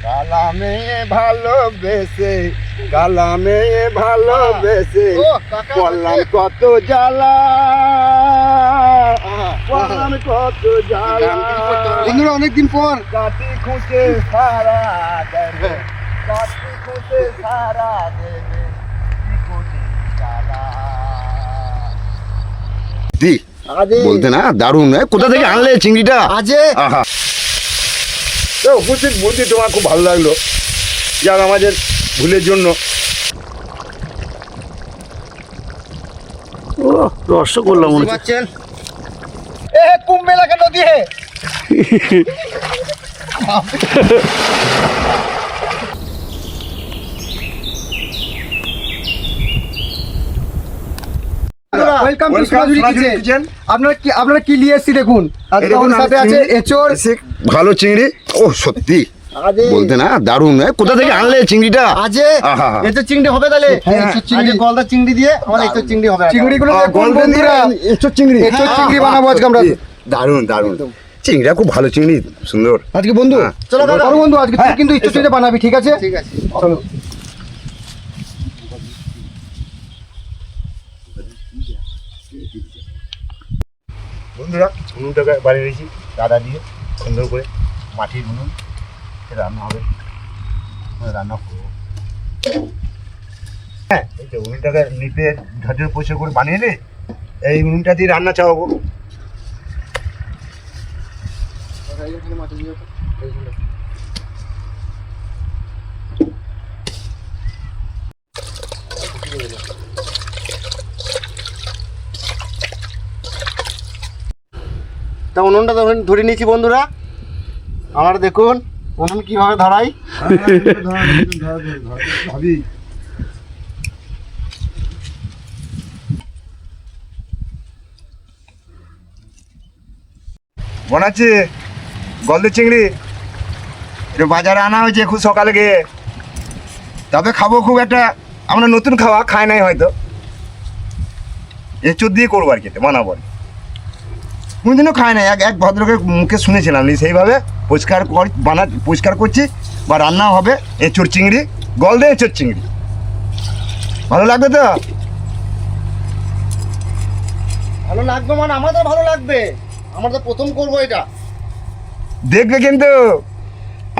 কালামে ভালোবেসে কালামে ভালোবেসে করলাম কত জ্বালা করলাম কত জ্বালা। বন্ধুরা অনেকদিন পর কাটি খুঁজে সারা দেবে কাটি খুঁজে সারা দেবে কি কোটি জ্বালা। দি বলতে না দারুণ, কোথা থেকে আনলে চিংড়িটা? আজে আহা, উপস্থিত বলতে তোমার খুব ভালো লাগলো, যাক আমাদের ভুলের জন্য। ও রসগোল্লা মনে হচ্ছে। পাচ্ছেন এ কুম্ভ মেলা কে নদী হে ওয়েলকাম টু সোনাঝুরি কিচেন। আপনারা কি নিয়ে এসেছি দেখুন। আজকে আমাদের সাথে আছে এচোর। ভালো চিংড়ি, ও সত্যি বলতে না দারুণ, কোথা থেকে আনলে চিংড়িটা? আজে এচোর চিংড়ি হবে তাহলে? আজকে গলদা চিংড়ি দিয়ে আমাদের এচোর চিংড়ি হবে। চিংড়িগুলো দেখুন বন্ধুরা, এঁচোড় চিংড়ি, এচোর চিংড়ি বানাবো আজকে আমরা। দারুণ দারুণ চিংড়িটা, খুব ভালো চিংড়ি, সুন্দর। আজকে বন্ধু চলো বন্ধু, আজকে তুই কিন্তু এচোর চিংড়ি বানাবি, ঠিক আছে? ঠিক আছে চলো। বন্ধুরা উনুনটাকে বাড়ি রেখেছি দাদা দিয়ে, সুন্দর করে মাটির উনুন, রান্না হবে, রান্না করবো। হ্যাঁ, এই তো উনুনটাকে নিপে ঝরঝর পরিষ্কার করে বানিয়ে নে, এই উনুনটা দিয়ে রান্না চাওয়াবো। তা উনুনটা ধরে নিয়েছি বন্ধুরা, আমরা দেখুন উনুন কিভাবে ধরাই। ভাবি বানাচ্ছি গলদে চিংড়ি, এটা বাজারে আনা হয়েছে খুব সকালে গিয়ে, তবে খাবো খুব একটা, আমরা নতুন খাওয়া খায় নাই হয়তো, এঁচোড় দিয়ে করবো আর কি, বানাবো আর কি। কোনোদিনও খায় নাই, এক ভদ্রকের মুখে শুনেছিলাম, সেইভাবে পরিষ্কার করছি বা রান্না হবে এঁচোড় চিংড়ি, গলদে এঁচোড় চিংড়ি। ভালো লাগবে তো? ভালো লাগবে মানে আমাদের ভালো লাগবে, আমরা তো প্রথম করবো এটা। দেখবে কিন্তু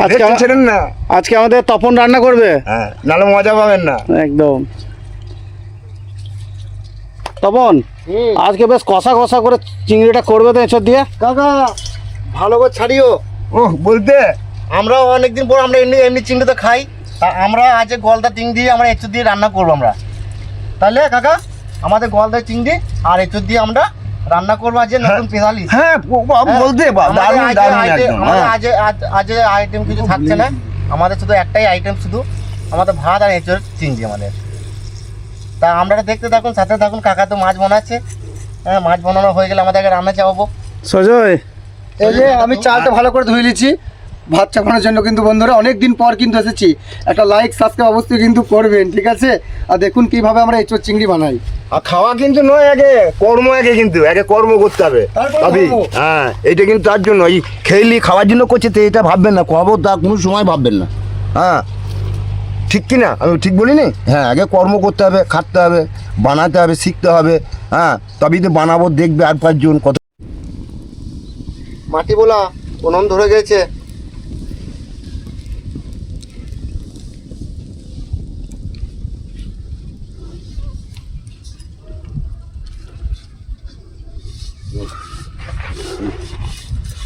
আজকে ছিলেন না, আজকে আমাদের তপন রান্না করবে। হ্যাঁ, নাহলে মজা পাবেন না একদম। তপন আজকে বেশ কষা কষা করে চিংড়িটা করবে তো এঁচোড় দিয়ে। কাকা ভালো করে ছাড়িও। ও বলতে আমরাও অনেকদিন পর আমরা এমনি চিংড়ি তো খাই, তা আমরা আজ গলদা চিংড়ি দিয়ে আমরা এঁচোড় দিয়ে রান্না করবো আমরা। তাহলে কাকা আমাদের গলদা চিংড়ি আর এঁচোড় দিয়ে আমরা রান্না করবো আজ নতুন পেঁয়ালি। হ্যাঁ বলতে আজ আইটেম কিছু থাকছে না, আমাদের শুধু একটাই আইটেম, শুধু আমাদের ভাত আর এঁচোড় চিংড়ি আমাদের। তা আমরা দেখতে থাকুন, সাথে থাকুন। কাকা তো মাছ বানাচ্ছে, হ্যাঁ মাছ বানানো হয়ে গেলে আমাদের রান্না চাপাবো। সজয় এই যে আমি চালটা ভালো করে ধুয়ে নিচ্ছি ভাত চাপানোর জন্য। কিন্তু বন্ধুরা অনেক দিন পর কিন্তু এসেছি, একটা লাইক সাবস্ক্রাইব অবশ্যই কিন্তু করবেন, ঠিক আছে? আর দেখুন কিভাবে আমরা এঁচোড় চিংড়ি বানাই। আর খাওয়া কিন্তু নয়, আগে কর্ম, কিন্তু কর্ম করতে হবে ভাবি। হ্যাঁ, এইটা কিন্তু তার জন্য, এই খেলি খাওয়ার জন্য করছে তো, এটা ভাববেন না খাওয়াবো তা কোনো সময় ভাববেন না। হ্যাঁ ঠিক কি না, আমি ঠিক বলিনি? হ্যাঁ, আগে কর্ম করতে হবে, খাটতে হবে, বানাতে হবে, শিখতে হবে। হ্যাঁ, তবেই তো বানাবো, দেখবে আর 5 জন কত। মাটি বোলা উনুন ধরে গেছে।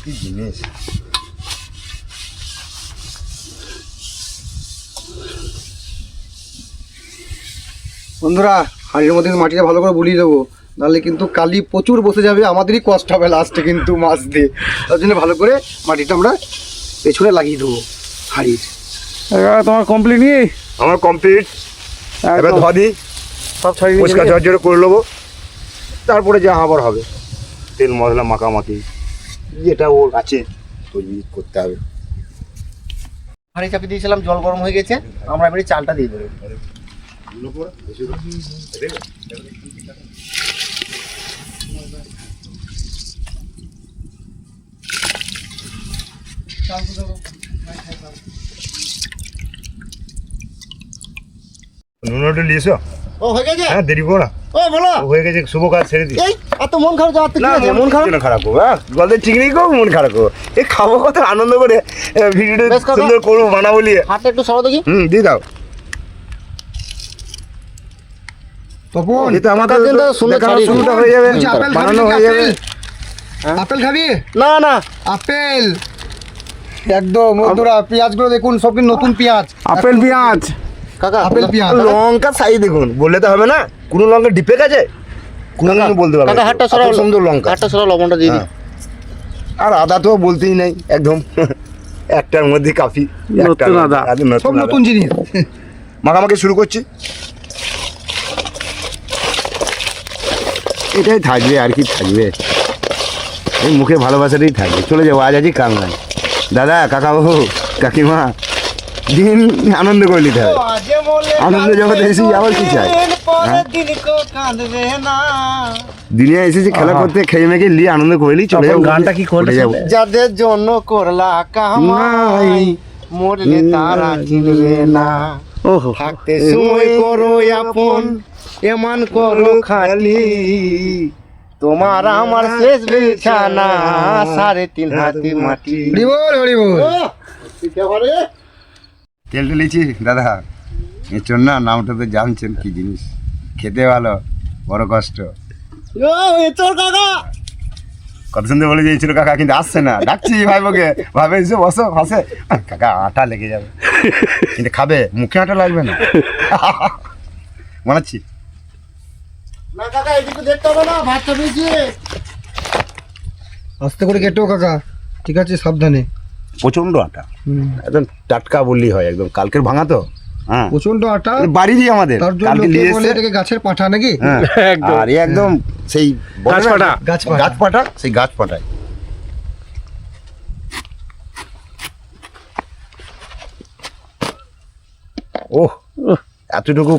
কি জিনিস! বন্ধুরা হাঁড়ির মধ্যে মাটিটা ভালো করে বুলিয়ে দেবো, নাহলে কিন্তু কালি প্রচুর বসে যাবে, আমাদেরই কষ্ট হবে লাস্টে কিন্তু মাছ দিয়ে। তার জন্য ভালো করে মাটিটা আমরা পেছনে লাগিয়ে দেবো হাঁড়ির। তোমার কমপ্লিট নিয়ে আমার কমপ্লিট, এবার ধদি সব ছাড়িয়ে পরিষ্কার ঝরঝরে করে নেবো, তারপরে যা আবার হবে তেল মশলা মাখামাখি যেটা ওর আছে তৈরি করতে হবে। হাঁড়ি চাপিয়ে দিয়েছিলাম, জল গরম হয়ে গেছে, আমরা এবারে চালটা দিয়ে দেবো। নুন একটু নিয়েছো? ও হয়ে গেছে? হ্যাঁ, দেরি করো না। ও বলো। ও হয়ে গেছে, শুভ কাজ ছেড়ে দিই। এই এত মন খারাপ যাওয়ার তো কি আছে? মন খারাপ খারাপ করবো, হ্যাঁ গল্পের ঠিক নেই গো, মন খারাপ করবো। এই খাবো কত আনন্দ করে, ভিডিওটা বেশ কাকা। সুন্দর করবো বানাবো বলিয়ে। হাতটা একটু সরাও দেখি। দিয়ে দাও। তপন এই তো আমাদের কাকার জন্য সুন্দর দেখানো শাড়ি। শুরুটা হয়ে যাবে, বলছি, আপেল খাবি বানানো নাকি হয়ে যাবে। আপেল? আপেল খাবি? না না, আপেল একদম বন্ধুরা, পেঁয়াজগুলো দেখুন, সব কিন্তু নতুন পেঁয়াজ। আপেল পেঁয়াজ। কাকা আপেল পেঁয়াজ। লঙ্কা সাইজ দেখুন, বললে তো হবে না। কোনো লঙ্কা ডিপে গেছে, কোনো লঙ্কা বলতে পারবে কাকা না। হাতটা সরাও। এত সুন্দর লঙ্কা। হাতটা সরাও, লবণটা দিয়ে দিই। হ্যাঁ। আর আদা তো বলতেই নাই, একদম একটার মধ্যে কাফি। নতুন আদা। সব নতুন জিনিস। মাখামাখি শুরু করছি। এটাই থাকবে আর কি থাকবে, এই মুখে ভালোবাসাটাই থাকবে। চলে যাবো, আজ আজই কাল নাই। দাদা, কাকাবাবু, কাকিমা, দিন আনন্দ করে নিতে হবে। আনন্দ জগতে এসে আবার কি চাই? দিনে এসেছি খেলা করতে, খেয়ে মেখে নিয়ে আনন্দ করে নিই, চলে যাবো। গানটা কি করলে? যাবো। যাদের জন্য করলা কামাই, মরলে তারা চিনবে না। ওহো, থাকতে সময় করো আপন, এমন করো খালি, তোমার আমার শেষ বিছানা, 3.5 হাতি মাটি। তেলটা লিছি দাদা, এর না নামটা তো জানছেন কি জিনিস, খেতে ভালো, বড় কষ্ট। কত সুন্দর বলে দিয়েছিল কাকা, কিন্তু আসছে না। ডাকছি ভাইবোকে, ভাবে এসে বসো ফাঁসে। কাকা আটা লেগে যাবে, কিন্তু খাবে, মুখে আটা লাগবে না। বানাচ্ছি। না কাকা, এদিকে দেখতে হবে না, ভাতটা পেয়েছি। আস্তে করে কেটো কাকা, ঠিক আছে, সাবধানে। প্রচন্ড আটা, একদম টাটকা বললি হয়, একদম কালকের ভাঙা তো। হ্যাঁ, প্রচন্ড আটা, বাড়িরই আমাদের, তার জন্য কালকে নিয়ে লোকে বলে এসছে। এটাকে গাছের পাঠা নাকি? হ্যাঁ, একদম। আর এ একদম সেই বলে না, গাছ পাটা। গাছ পাটা, সেই গাছ পাটায়। ওহ, এতটুকু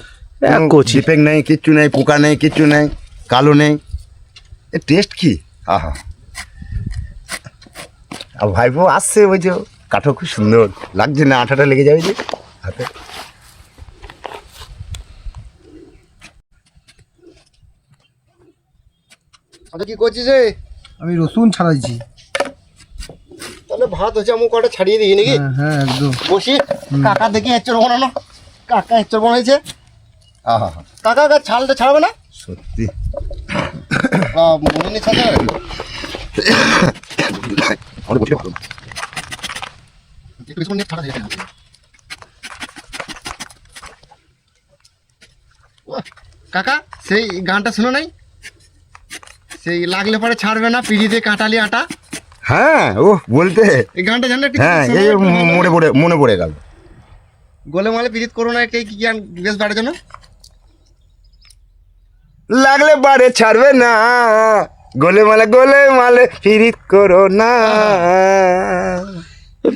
এক কচি। ডিফেক্ট নেই, কিচ্ছু নেই, পোকা নেই, কিচ্ছু নেই, কালো নেই। এ টেস্ট কি, আহা। আর ভাইপো আসছে, ওই যে কাঠো খুব সুন্দর লাগছে না, আঠাটা লেগে যাবে যে হাতে। আচ্ছা, কি করছিস রে? আমি রসুন ছাড়াইছি। তাহলে ভাত হচ্ছে, আমি কটা ছাড়িয়ে দিই নাকি? হ্যাঁ একদম। বসি, কাকা দেখি এঁচড় বানানো। কাকা এঁচড় বানাইছে। আহা, কাকা গা ছালটা ছাড়বে না? সত্যি। মনে নেই ছাড়তে পারে? অনেক বসে ভালো। একটু কিছুক্ষণ নিয়ে ছাড়া যায়। কাকা সেই গানটা শুনো নাই? সেই লাগলে পরে ছাড়বে না, পিড়িতে কাটালি আটা। হ্যাঁ, ও বলতে, এই গানটা জানলে একটু হ্যাঁ, শোনো, এই একটু ভালো লাগে। মনে পড়ে গেল। গোলে মালে পিড়িত করো না, একটা কি গান বেশ বাড়ার জন্য। লাগলে বারে ছাড়বে না, গোলে মালে ফিরিত করো না।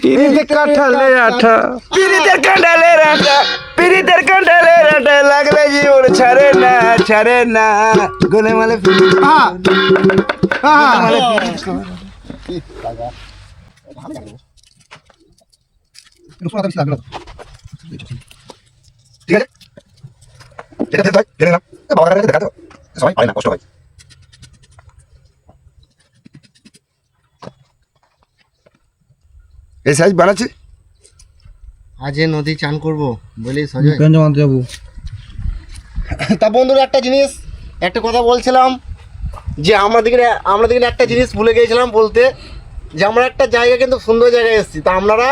পিরিতে কাঁঠালে আঠা। পিরিতের কাঁঠালের আটা, পিরিতের কাঁঠালের আটা, লাগলে জীবন ছাড়ে না, ছাড়ে না, গোলে মালে ফিরিত করো না। গোলে মালে ফিরিত করো না। রসুন আদা বেশি লাগবে না। ঠিক আছে, এটা ঢেলে ঢেলে নাও। বাবা কাছে দেখাতো, সবাই পারে না, কষ্ট হয়। এই সাইজ বানাচ্ছি। আজ নদী চান করবো বলি সজয়। গঞ্জ আনতে যাবো। তা বন্ধুরা, একটা জিনিস, একটা কথা বলছিলাম যে আমরা দিকে একটা জিনিস ভুলে গিয়েছিলাম বলতে, যে আমরা একটা জায়গা কিন্তু সুন্দর জায়গায় এসেছি। তা আপনারা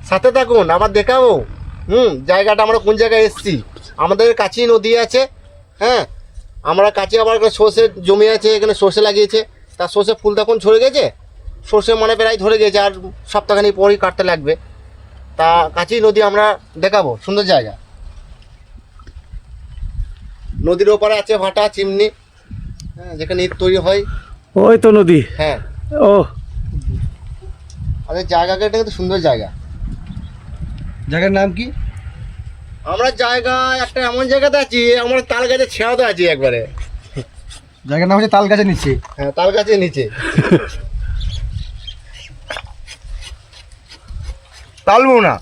সাথে থাকুন, আবার দেখাবো জায়গাটা আমরা কোন জায়গায় এসেছি। আমাদের কাছেই নদী আছে, হ্যাঁ, আমরা কাছে আবার সর্ষের জমি আছে, এখানে সর্ষে লাগিয়েছে। তা সর্ষে ফুল তখন ঝরে গেছে, সর্ষে মানে প্রায় ধরে গেছে, আর সপ্তাহখানি পরই কাটতে লাগবে। তা কাছেই নদী আমরা দেখাবো, সুন্দর জায়গা। নদীর ওপারে আছে ভাটা চিমনি, হ্যাঁ, যেখানে ইট তৈরি হয়। ওই তো নদী। হ্যাঁ, ও, আমাদের জায়গাটা কিন্তু সুন্দর জায়গা। জায়গার নাম কি? আমরা জায়গা একটা এমন জায়গাতে আছি, আমরা তাল গাছের ছেঁড়াতে আছি একবারে। জায়গার নাম হচ্ছে তাল গাছের নিচে। হ্যাঁ, তাল গাছের নিচে। তালবো না।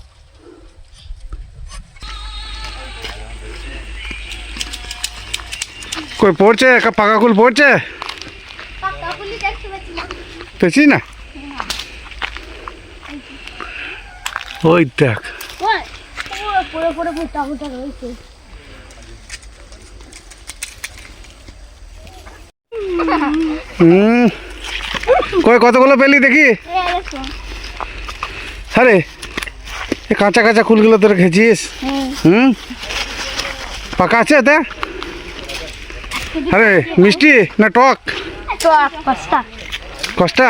কই পড়ছে পাকা কুল পড়ছে কাকুলি দেখতে পাচ্ছি না। পেছি না ওই দেখ ওই পুরো পুরো মোটা মোটা রয়েছে। হুম কই কতগুলো পেলি দেখি এই দেখো। আরে এই কাঁচা কাঁচা কুলগুলো তোরা খেয়েছিস হুম পাকা আছে তা আরে মিষ্টি না টক তো পাঁচটা। কষ্টা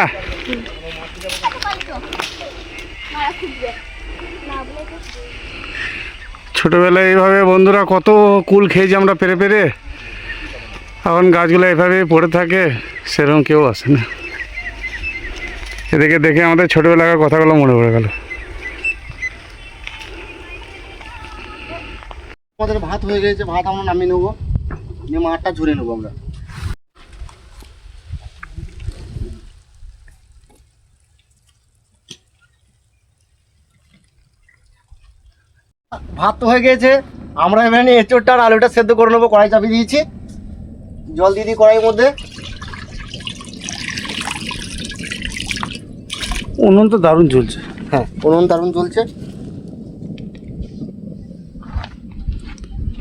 ছোটবেলায় এইভাবে বন্ধুরা কত কুল খেয়েছি আমরা পেরে পেরে, এখন গাছগুলো এভাবে পড়ে থাকে, সেরকম কেউ আসে না। এদিকে দেখে আমাদের ছোটবেলাকার কথাগুলো মনে পড়ে গেল। আমাদের ভাত হয়ে গেছে, ভাত আমরা নামিয়ে নেবো, নিয়ে মাঠটা ঝুড়ে নেবো আমরা। ভাত তো হয়ে গেছে, আমরা এখানে এঁচোড়টা আর আলুটা সেদ্ধ করে নেবো। কড়াই চাপিয়ে দিয়েছি, জল দিয়ে দিই কড়াইয়ের মধ্যে। উনুন তো দারুণ ঝুলছে। হ্যাঁ, উনুন দারুণ চলছে।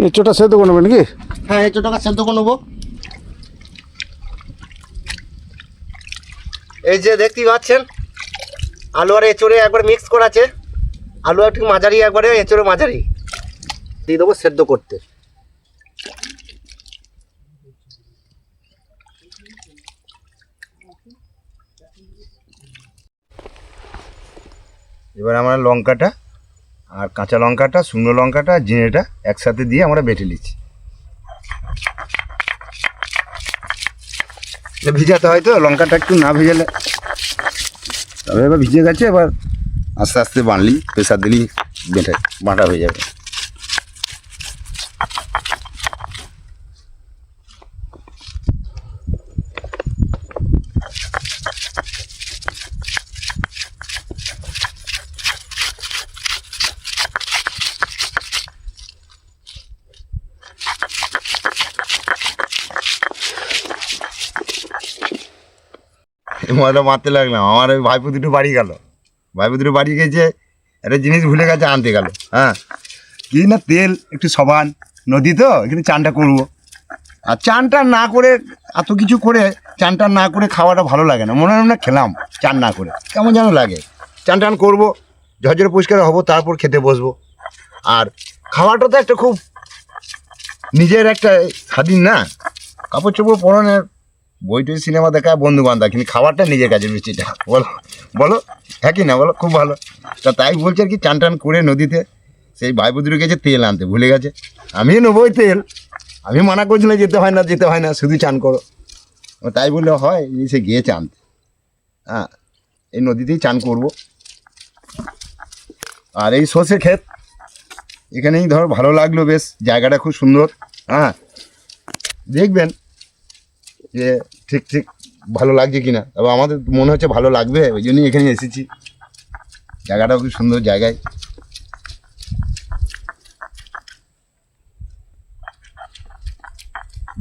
এঁচোড়টা সেদ্ধ করে নেবে নাকি? হ্যাঁ, এঁচোড়টাকে সেদ্ধ করে নেবো। এই যে দেখতেই পাচ্ছেন, আলু আর এঁচোড়ে একবার মিক্স করা আছে। আলু আর ঠিক মাঝারি, একবারে এঁচোড়ে মাঝারি দিয়ে দেবো সেদ্ধ করতে। এবার আমরা লঙ্কাটা আর কাঁচা লঙ্কাটা, শুকনো লঙ্কাটা, জিরেটা একসাথে দিয়ে আমরা বেটে নিচ্ছি। ভিজাতে হয় তো, লঙ্কাটা একটু না ভেজালে, তবে এবার ভিজে গেছে। এবার আস্তে আস্তে বানলি, প্রেসার দিলি, বেটে বাটা হয়ে যাবে। মজা মারতে লাগলাম। আমার ওই ভাইপো দুটো বাড়ি গেল, ভাইপো দুটো বাড়ি গেছে, একটা জিনিস ভুলে গেছে আনতে গেল। হ্যাঁ, কি না তেল একটু সাবান, নদী তো এখানে চানটা করবো। আর চানটা না করে, এত কিছু করে চানটা না করে খাওয়াটা ভালো লাগে না। মনে হয় না খেলাম চান না করে, কেমন যেন লাগে। চান টান করবো, ঝরঝরে পরিষ্কার হবো, তারপর খেতে বসবো। আর খাওয়াটা তো একটা খুব নিজের একটা স্বাধীন না, কাপড় চোপড় পরনের, বই টই সিনেমা দেখা, বন্ধু বান্ধব, কিন্তু খাবারটা নিজের কাছে রুচিটা। বলো বলো, হ্যাঁ কি না বলো, খুব ভালো। তা তাই বলছে আর কি, চান টান করে নদীতে সেই ভাই বুধুরে গেছে তেল আনতে, ভুলে গেছে। আমিও নেবো ওই তেল, আমি মানা করছিলাম যেতে হয় না, যেতে হয় না, শুধু চান করো। তাই বললে হয়, সে গিয়েছে আনতে। হ্যাঁ, এই নদীতেই চান করবো। আর এই সর্ষে ক্ষেত, এখানেই ধর ভালো লাগলো, বেশ জায়গাটা খুব সুন্দর। হ্যাঁ, দেখবেন যে ঠিক ঠিক ভালো লাগছে কিনা। তবে আমাদের মনে হচ্ছে ভালো লাগবে, ওই জন্যই এখানে এসেছি। জায়গাটাও খুব সুন্দর জায়গায়।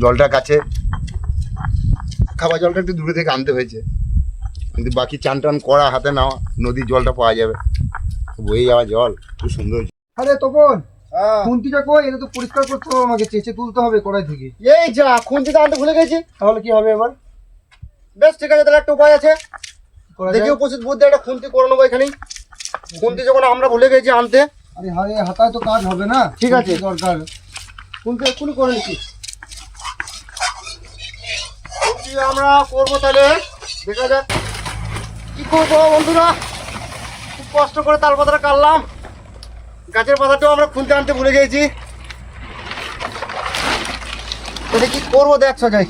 জলটা কাছে, খাবার জলটা একটু দূরে থেকে আনতে হয়েছে, কিন্তু বাকি চান টান করা, হাতে নেওয়া, নদীর জলটা পাওয়া যাবে, বয়ে যাওয়া জল, খুব সুন্দর। আরে তপন, খুন্তিটা কই? এটা তো পরিষ্কার করতে হবে, আমাকে চেঁচে তুলতে হবে কড়াই থেকে। এই যা, খুন্তিটা আনতে ভুলে গেছি। তাহলে কি হবে এবার? বেশ ঠিক আছে, তাহলে একটা উপায় আছে, করা যায়? দেখি উপস্থিত বুদ্ধি একটা খুন্তি করে নেবো এখানেই। খুন্তি যখন আমরা ভুলে গেছি আনতে, আরে হারে হাতায় তো কাজ হবে না। ঠিক আছে। খুন্তি দরকার। খুন্তি এক্ষুনি করে নিচ্ছি। খুন্তি আমরা করবো, তাহলে দেখা যাক কি করবো বন্ধুরা। খুব কষ্ট করে তাল পাতাটা কাটলাম, গাছের পাতাটাও আমরা খুন্তি আনতে ভুলে গেছি। তাহলে কি করবো দেখ সজাই।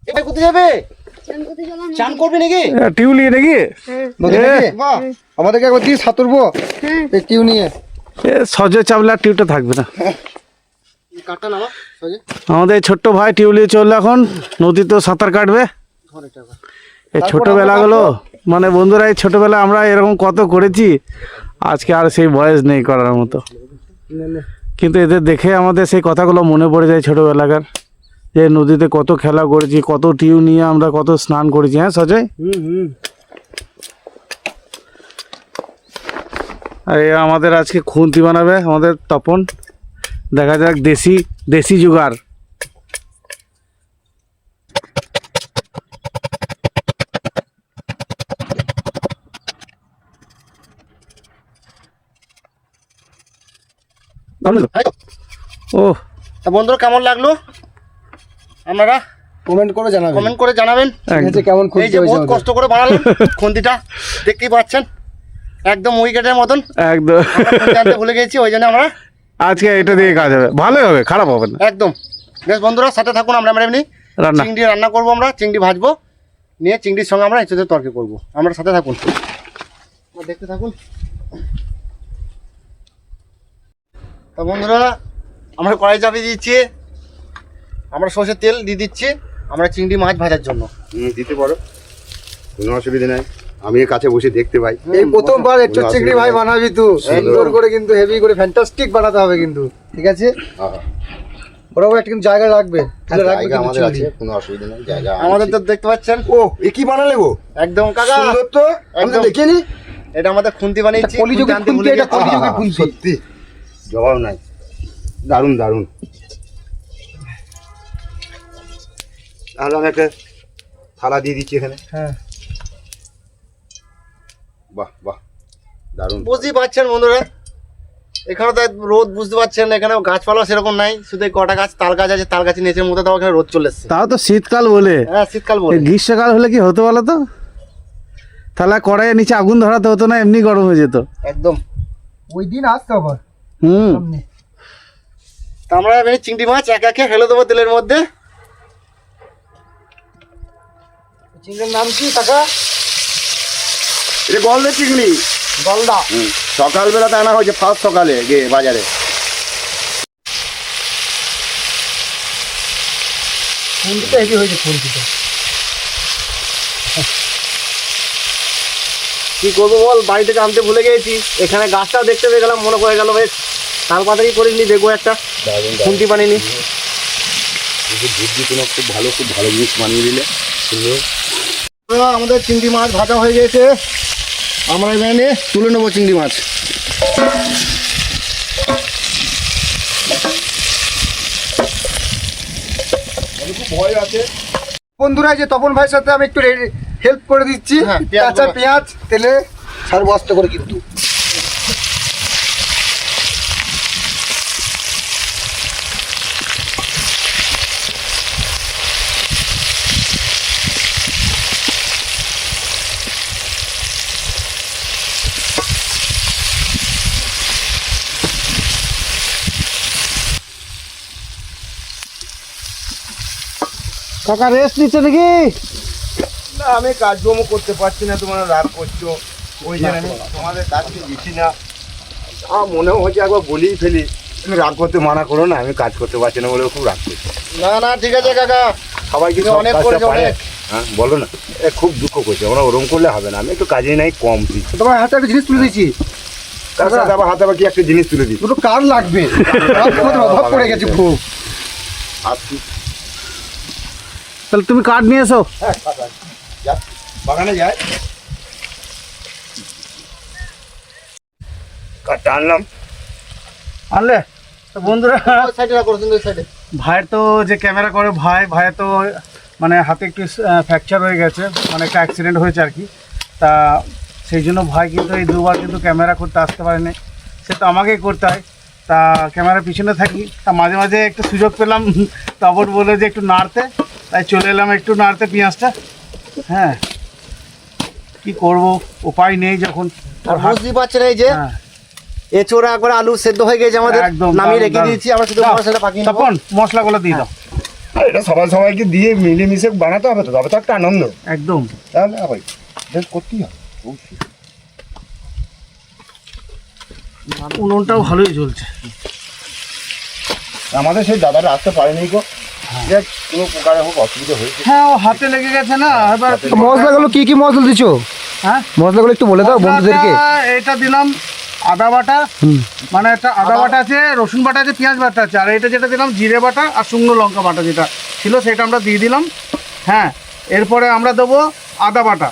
এটাই করতে যাবে, চান করতে চলো না। চান করবি নাকি টিউলি নাকি নদী থেকে? বাহ, আমাদেরকে একবার দিয়ে সাঁতুর বো এই টিউ নিয়ে। সজে চাপলে আর টিউটা থাকবে না। কাটটা নামা সোজা আমাদের এই ছোট্ট ভাই টিউলি চললো এখন নদীতে সাঁতার কাটবে। ধর এটা আবার। এই ছোটবেলাগুলো মানে বন্ধুরা, এই ছোটবেলা আমরা এরকম কত করেছি, আজকে আর সেই বয়স নেই করার মতো। কিন্তু এদের দেখে আমাদের সেই কথাগুলো মনে পড়ে যায় ছোটবেলাকার, যে নদীতে কত খেলা করেছি, কত টিউ নিয়ে আমরা কত স্নান করেছি। হ্যাঁ সজয়? আর এ আমাদের আজকে খুন্তি বানাবে আমাদের তপন। দেখা যাক দেশি জুগার। ও তা বন্ধুরা কেমন লাগলো আপনারা কমেন্ট করে জানাবেন কমেন্ট করে জানাবেন। একদম। কেমন এই যে বহুত কষ্ট করে বানালাম খুন্তিটা, দেখতেই পাচ্ছেন একদম উইকেটের মতন। একদম আমরা জানতে ভুলে গেছি, ওই জন্য আমরা আজকে এটা দিয়ে কাজ হবে, ভালোই হবে, খারাপ হবে না। একদম বেশ বন্ধুরা সাথে থাকুন। আমরা এমনি রান্না চিংড়ি রান্না করবো, আমরা চিংড়ি ভাজবো, নিয়ে চিংড়ির সঙ্গে আমরা এঁচোড়ের তরকারি করবো। আমরা সাথে থাকুন, দেখতে থাকুন। তা বন্ধুরা আমরা কড়াই চাপিয়ে দিচ্ছি, আমরা সর্ষের তেল দিয়ে দিচ্ছি আমরা চিংড়ি মাছ ভাজার জন্য। দিতে পারো, কোনো অসুবিধা নাই। আমি এর কাছে বসে দেখতে পাই। এই প্রথমবার এঁচোড় চিংড়ি ভাই বানাবি তো সুন্দর করে, কিন্তু হেভি করে ফ্যান্টাস্টিক বানাতে হবে কিন্তু, ঠিক আছে? বরাবর একটা কিন্তু জায়গা রাখবে, তাহলে রাখবে জায়গা কিন্তু আমাদের আছে, চিংড়ি। কোনো অসুবিধা নেই, জায়গা আমাদের তো দেখতে পাচ্ছেন ও এ কি বানালে গো? একদম কাকা সুন্দর তো, আমি তো একদম। দেখিনি। এটা আমাদের খুন্তি বানিয়েছি, কলিযুগের খুন্তি আনতে খুন্তি, ভুলে এটা গেছি। কলিযুগের খুন্তি। সত্যি জবাব নাই, দারুণ দারুণ। তাহলে আমি একটা থালা দিয়ে দিচ্ছি এখানে। হ্যাঁ, বাহ বাহ, দারুণ। বুঝতেই পারছেন বন্ধুরা, এখানে তো রোদ বুঝতে পারছেন, এখানে গাছপালা সেরকম নাই, শুধু এই কটা গাছ, তাল গাছ আছে, তাল গাছের নিচের মধ্যে তাও এখানে রোদ চলে এসছে। তাও তো শীতকাল বলে, হ্যাঁ শীতকাল বলে। এই গ্রীষ্মকাল হলে কি হতো বলো তো? তাহলে কড়াইয়ের নিচে আগুন ধরাতে হতো না, এমনি গরম হয়ে যেত। একদম। ওই দিন আসতে হবে হুম। সামনে। তা আমরা এবারে চিংড়ি মাছ এক একে ফেলে দেবো তেলের মধ্যে। চিংড়ির নাম কি কাকা? এটা গলদা চিংড়ি, গলদা। সকালবেলাতে আনা হয়েছে, ফার্স্ট সকালে গিয়ে বাজারে। খুন্তিটা হেভি হয়েছে, খুন্তিটা। কি করবো বল, বাড়ি থেকে আনতে ভুলে গেছি, এখানে গাছটাও দেখতে পেয়ে গেলাম, মনে পড়ে গেল বেশ তাল পাতাই করিনি, দেখবো একটা খুন্তি বানিয়ে নি। বুদ্ধি তোমার খুব ভালো জিনিস বানিয়ে দিলে, সুন্দর। আমাদের চিংড়ি মাছ ভাজা হয়ে গেছে, আমরা এখানে তুলে নেবো চিংড়ি মাছ। ভয় আছে। বন্ধুরা, এই যে তপন ভাইয়ের সাথে আমি একটু হেল্প করে দিচ্ছি। হ্যাঁ, পেঁয়াজ কাঁচা গুলো। পেঁয়াজ তেলে ছাড়বো আস্তে করে কিন্তু। কাকা রেস্ট নিচ্ছে নাকি? না আমি কাজকর্ম করতে পারছি না, তোমরা রাগ করছো, ওই জন্য আমি তোমাদের কাজকে দিচ্ছি না। আমার মনেও হচ্ছে একবার বলেই ফেলি, তুমি রাগ করতে মানা করো না, আমি কাজ করতে পারছি না বলে খুব রাগ করছি। না না ঠিক আছে কাকা, সবাই কি তুমি অনেক করেছো, অনেক। হ্যাঁ বলো না, এ খুব দুঃখ করছে, আমরা ওরম করলে হবে না, আমি একটু কাজে নাই কম দিই। তোমার হাতে একটা জিনিস তুলে দিচ্ছি, তার সাথে আবার হাতে আবার কি একটা জিনিস তুলে দিই। দুটো কার লাগবে, আমাদের অভাব পড়ে গেছে খুব। আসছি, তাহলে তুমি কাঠ নিয়ে এসো। হ্যাঁ যাচ্ছি, বাগানে যাই, কাঠটা আনলাম। আনলে তো বন্ধুরা, ওই সাইডে রাখো, সুন্দর সাইডে। ভাইয়ের তো যে ক্যামেরা করে ভাইয়ের তো মানে হাতে একটু ফ্র্যাকচার হয়ে গেছে, মানে একটা অ্যাক্সিডেন্ট হয়েছে আর কি। তা সেই জন্য ভাই কিন্তু এই দুবার কিন্তু ক্যামেরা করতে আসতে পারেনি, সে তো আমাকেই করতে হয়। তা ক্যামেরার পিছনে থাকি, তা মাঝে মাঝে একটু সুযোগ পেলাম, তখন বলে যে একটু নাড়তে, তাই চলে এলাম একটু নাড়তে পেঁয়াজটা। হ্যাঁ কি করব, উপায় নেই যখন আর বুঝতেই পারছেন এই যে হ্যাঁ এঁচোড়া একবার আলু সেদ্ধ হয়ে গেছে আমাদের, একদম নামিয়ে রেখে দারুণ। দিয়েছি, আমরা শুধু দাও, মশলাটা পাকিয়ে নেবো। তপন মশলাগুলো দিয়ে দাও। আর এটা সবাই সবাইকে দিয়ে মিলেমিশে বানাতে হবে তো, তবে তো একটা আনন্দ। একদম। তাহলে ভাই বেশ করতেই হবে অবশ্যই। উনুনটাও ভালোই চলছে। আমাদের সেই দাদারা আসতে পারেনি গো, দেখ কোনো প্রকারে হোক অসুবিধা হয়েছে। হ্যাঁ, ও হাতে লেগে গেছে না এবার। মশলাগুলো কি কি মশলা দিছো? হ্যাঁ, মশলাগুলো একটু বলে দাও বন্ধুদেরকে। মশলা এটা দিলাম আদা বাটা, মানে একটা আদা বাটা আছে, রসুন বাটা আছে, পেঁয়াজ বাটা আছে, আর এটা যেটা দিলাম জিরে বাটা আর শুকনো লঙ্কা বাটা যেটা ছিল সেটা আমরা দিয়ে দিলাম। হ্যাঁ, এরপরে আমরা দেবো আদা বাটা।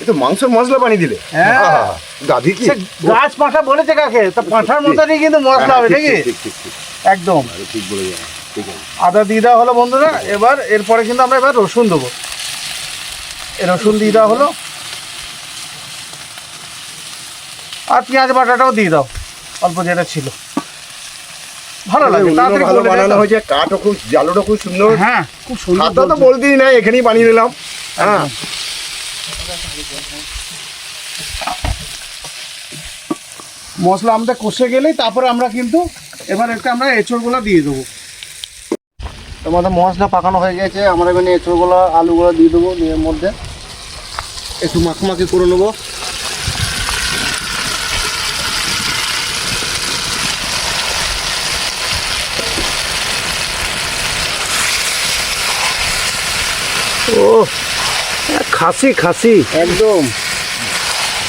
এই তো মাংসের মশলা বানিয়ে দিলে। হ্যাঁ। গাভী কি সে গাছ পাঁঠা বলেছে কাকে, তা পাঁঠার মতনই কিন্তু মশলা হবে, নাকি? একদম ঠিক বলে যাবে, ঠিক আছে। আদা দিয়ে দেওয়া হলো বন্ধুরা। এবার এরপরে কিন্তু আমরা এবার রসুন দেবো। এই রসুন দিয়ে দেওয়া হলো, আর পেঁয়াজ বাটাটাও দিয়ে দাও অল্প যেটা ছিল, ভালো লাগে, তাড়াতাড়ি ভালো গলে যায় বানানো তো। হয়েছে, কাঠও খুব, জালুটা খুব সুন্দর। হ্যাঁ, খুব সুন্দর হাতটা তো বলছো। বলতেই নাই, এখানেই বানিয়ে নিলাম। হ্যাঁ, মশলা আমাদের কষে গেলেই তারপরে আমরা কিন্তু এবার একটা আমরা এঁচড়গুলো দিয়ে দেবো। তোমাদের মশলা পাকানো হয়ে গেছে, আমরা এখানে এঁচড়গুলো আলুগুলো দিয়ে দেবো, এর মধ্যে একটু মাখামাখি করে নেবো। ও খাসি খাসি একদম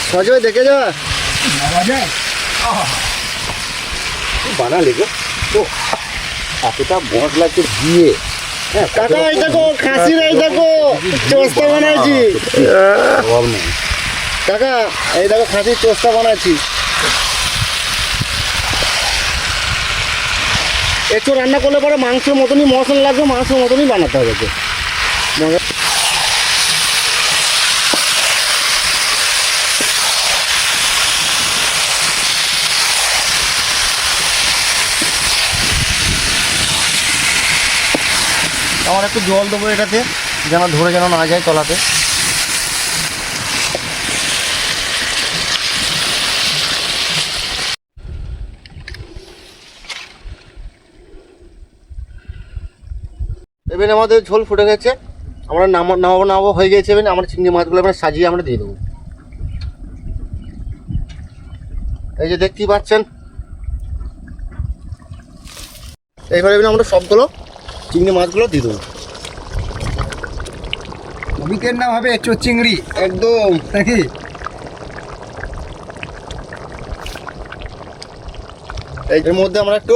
সজয় দেখে যা বানালে গো তো এতটা মশলাকে দিয়ে। কাকা এই দেখো খাসি এই দেখো চোস্তা বানাইছি। কাকা এই দেখো খাসির চোস্তা বানাইছি। একটু রান্না করলে পরে মাংসের মতনই মশলা লাগবে, মাংসের মতনই বানাতে হবে তো। আমার একটু জল দেবো এটাতে, যেন ধরে যেন না যায় তলাতে। এবার আমাদের ঝোল ফুটে গেছে, আমরা নামাবো হয়ে গেছে। এবার আমরা চিংড়ি মাছগুলো এবার সাজিয়ে আমরা দিয়ে দেবো। এই যে দেখতেই পাচ্ছেন, এইবার এবার আমরা সবগুলো চিংড়ি মাছগুলো দিয়ে দেবো। অমিতের নাম হবে এঁচোড় চিংড়ি একদম নাকি? এর মধ্যে আমরা একটু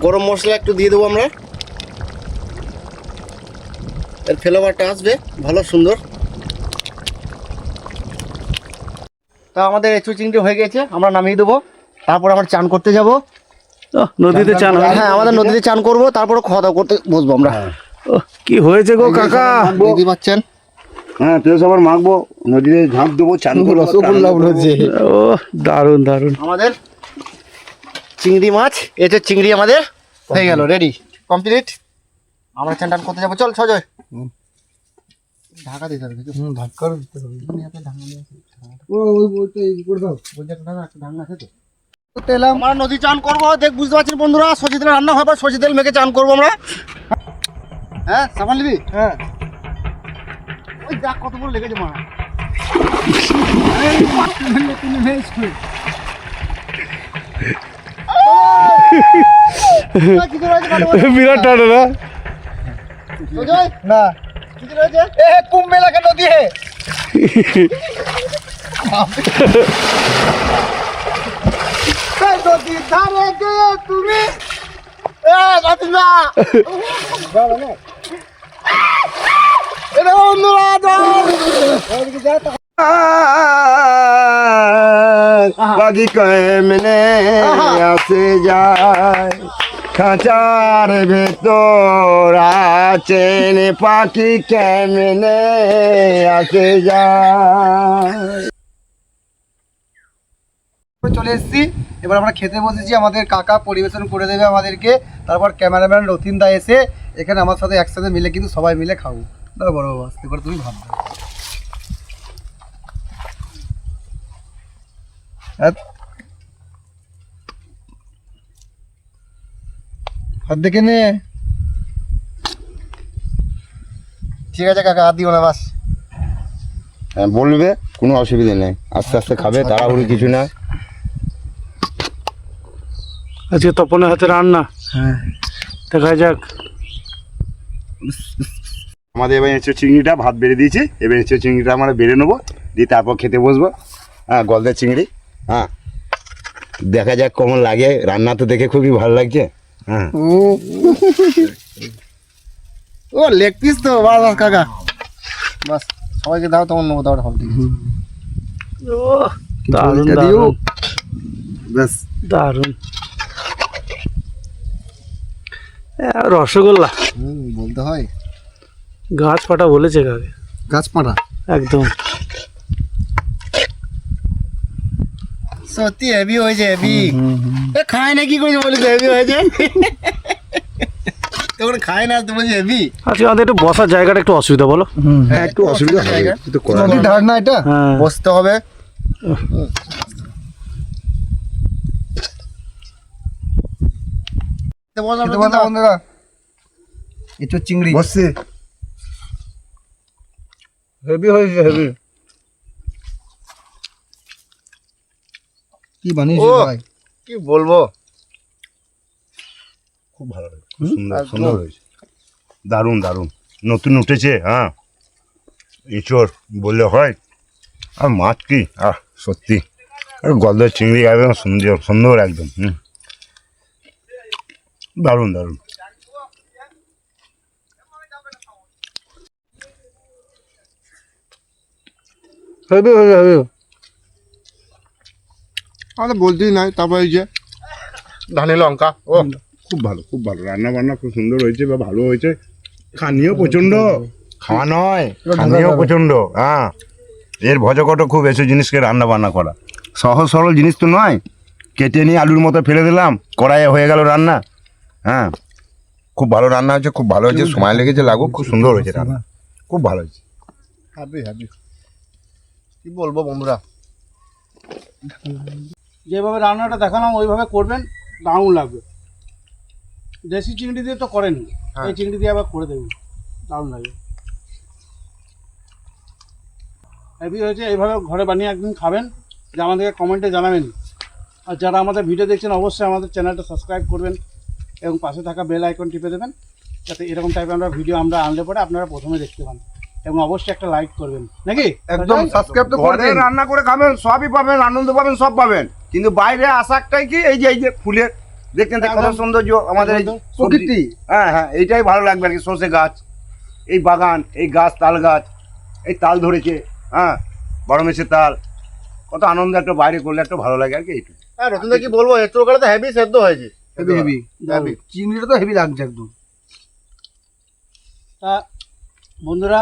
গরম মশলা একটু দিয়ে দেবো আমরা, এর ফ্লেভারটা আসবে ভালো সুন্দর। তা আমাদের এঁচোড় চিংড়ি হয়ে গেছে, আমরা নামিয়ে দেবো। তারপর আমরা চান করতে যাব। নদীতে চান হয়? হ্যাঁ, আমাদের নদীতে চান করবো, তারপরে খাওয়া দাওয়া করতে বসবো আমরা। কি হয়েছে গো কাকা? দেখতে পাচ্ছেন হ্যাঁ, তুই সবার মাখবো, নদীতে ঝাঁপ দেবো, চান করবো, রসগোল্লা হচ্ছে। ও দারুণ দারুণ। আমাদের চিংড়ি মাছ, এঁচোড় চিংড়ি আমাদের হয়ে গেল, রেডি কমপ্লিট। আমরা চান টান করতে যাবো, চল সজয়। ঢাকা দিতে হবে, ধাক্কা দিতে হবে। আমরা নদী চান করবো, দেখ বুঝতে পারছেন বন্ধুরা, সর্ষে তেল রান্না হবে, সর্ষে তেল মেখে চান করবো আমরা। হ্যাঁ, সাবান নিবি? হ্যাঁ, ওই দেখ কত বড় লেগেছে মা। বিরাট টাটা না? সজয়, না কি রয়েছে? এ কুম্ভ মেলা কে নদী হে। নদীর ধারে গিয়ে তুমি বন্ধুরা পাখি কেমনে আসে যায়, খাঁচার ভেতর আছেন পাখি কেমনে আসে যায়। চলে এসেছি, এবার আমরা খেতে বসেছি। আমাদের কাকা পরিবেশন করে দেবে আমাদেরকে, তারপর ক্যামেরাম্যান রতিনদা এসে এখানে আমার সাথে একসাথে মিলে কিন্তু সবাই মিলে খাবো। দাও বড় বাবা, আস্তে করে তুমি ভাববে। হাত দেখে নে। ঠিক আছে কাকা, আর দিও না বাস। হ্যাঁ বলবে, কোনো অসুবিধা নেই, আস্তে আস্তে খাবে, তাড়াহুড়ি কিছু না। আজকে তপনের হাতে রান্না, দেখা যাক। আমাদের এবার এঁচো চিংড়িটা ভাত বেড়ে দিয়েছি, এবার এঁচো চিংড়িটা আমরা বেড়ে নেবো, দিয়ে তারপর খেতে বসবো। হ্যাঁ গলদা চিংড়ি, হ্যাঁ দেখা যাক কেমন লাগে। রান্না তো দেখে খুবই ভালো লাগছে। হ্যাঁ ও লেগ পিস তো, বাস বাস কাকা, বাস সবাইকে দাও, তখন নেবো দাওয়াটা হবে। ঠিক আছে, দারুণ এটা দিও। দারুণ ব্যাস, দারুণ। রসগোল্লা বলতে হয়। গাছ ফাটা বলেছে কাকে, গাছপাড়া একদম সত্যি হেভি হয়েছে, হেভি। খায় না কি করেছে বলি তো, হেভি হয়েছে। তখন খায় না তো বলছি হেভি। আজকে আমাদের একটু বসার জায়গাটা একটু অসুবিধা, বলো। হ্যাঁ একটু অসুবিধা হবে, কিন্তু করার নদীর ধার না এটা, হ্যাঁ বসতে হবে। বন্ধুরা এঁচোর চিংড়ি বসছে। হেভি হয়েছে, হেভি। কি বানিয়েছিস ভাই, কি বলবো। খুব ভালো হয়েছে, খুব সুন্দর সুন্দর হয়েছে, দারুণ দারুণ। নতুন উঠেছে, হ্যাঁ এঁচোড় বললে হয়, আর মাছ কি সত্যি, আর গলদা চিংড়ি একদম সুন্দর সুন্দর একদম। দারুণ দারুণ। হেভি হয়েছে, হেভি। আমাদের বলতেই নাই, তারপরে এই যে ধানে লঙ্কা, ও খুব ভালো, খুব ভালো রান্না বান্না, খুব সুন্দর হয়েছে বা ভালো হয়েছে। খানিও প্রচন্ড, খাওয়া নয় খানিও প্রচন্ড। হ্যাঁ এর ভজকট খুব, এসব জিনিসকে রান্না বান্না করা সহজ সরল জিনিস তো নয়। কেটে নিয়ে আলুর মতো ফেলে দিলাম, কড়াইয়ে হয়ে গেল রান্না। হ্যাঁ খুব ভালো রান্না হয়েছে, খুব ভালো হয়েছে, সময় লেগেছে লাগুক, খুব সুন্দর হয়েছে রান্না, খুব ভালো হয়েছে। হেভি হেভি, কি বলবো বন্ধুরা। যেভাবে রান্নাটা দেখালাম ওইভাবে করবেন, দারুণ লাগবে। দেশি চিংড়ি দিয়ে তো করেন, এই চিংড়ি দিয়ে আবার করে দেবেন, দারুণ লাগবে, হেভি হয়েছে। এইভাবে ঘরে বানিয়ে একদিন খাবেন, যে আমাদেরকে কমেন্টে জানাবেন। আর যারা আমাদের ভিডিও দেখছেন অবশ্যই আমাদের চ্যানেলটা সাবস্ক্রাইব করবেন এবং পাশে থাকা বেল আইকন টিপে দেবেন, যাতে এরকম টাইপের আমরা ভিডিও আমরা আনলে পরে আপনারা প্রথমে দেখতে পান, এবং অবশ্যই একটা লাইক করবেন নাকি। একদম সাবস্ক্রাইব তো ঘরে করবেন। রান্না করে খাবেন, সবই পাবেন, আনন্দ পাবেন, সব পাবেন, কিন্তু বাইরে আসাটাই কি, এই যে ফুলের দেখছেন তো কত সৌন্দর্য আমাদের এই প্রকৃতি। হ্যাঁ হ্যাঁ এইটাই ভালো লাগবে আর কি। সর্ষে গাছ, এই বাগান, এই গাছ, তাল গাছ, এই তাল ধরেছে, হ্যাঁ বড় মেসের তাল, কত আনন্দ একটা বাইরে করলে একটা ভালো লাগে আর কি। এইটুকু। হ্যাঁ রতনদা কি বলবো, এঁচোড় কাটা তো হেভি সেদ্ধ হয়েছে, হেভি হেভি হেভি। চিংড়িটা তো হেভি লাগছে একদম। তা বন্ধুরা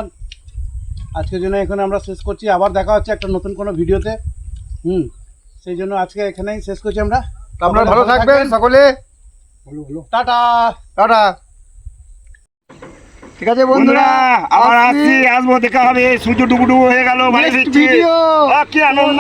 আজকের জন্য এখানে আমরা শেষ করছি, আবার দেখা হচ্ছে একটা নতুন কোনো ভিডিওতে। সেই জন্য আজকে এখানেই শেষ করছি আমরা। আপনারা ভালো থাকবেন সকলে, টাটা টাটা। ঠিক আছে বন্ধুরা, আবার আসবো, দেখা হবে। সূর্য ডুবু ডুবু হয়ে গেল, বাড়ি ফিরছি। ভিডিও। কি আনন্দ।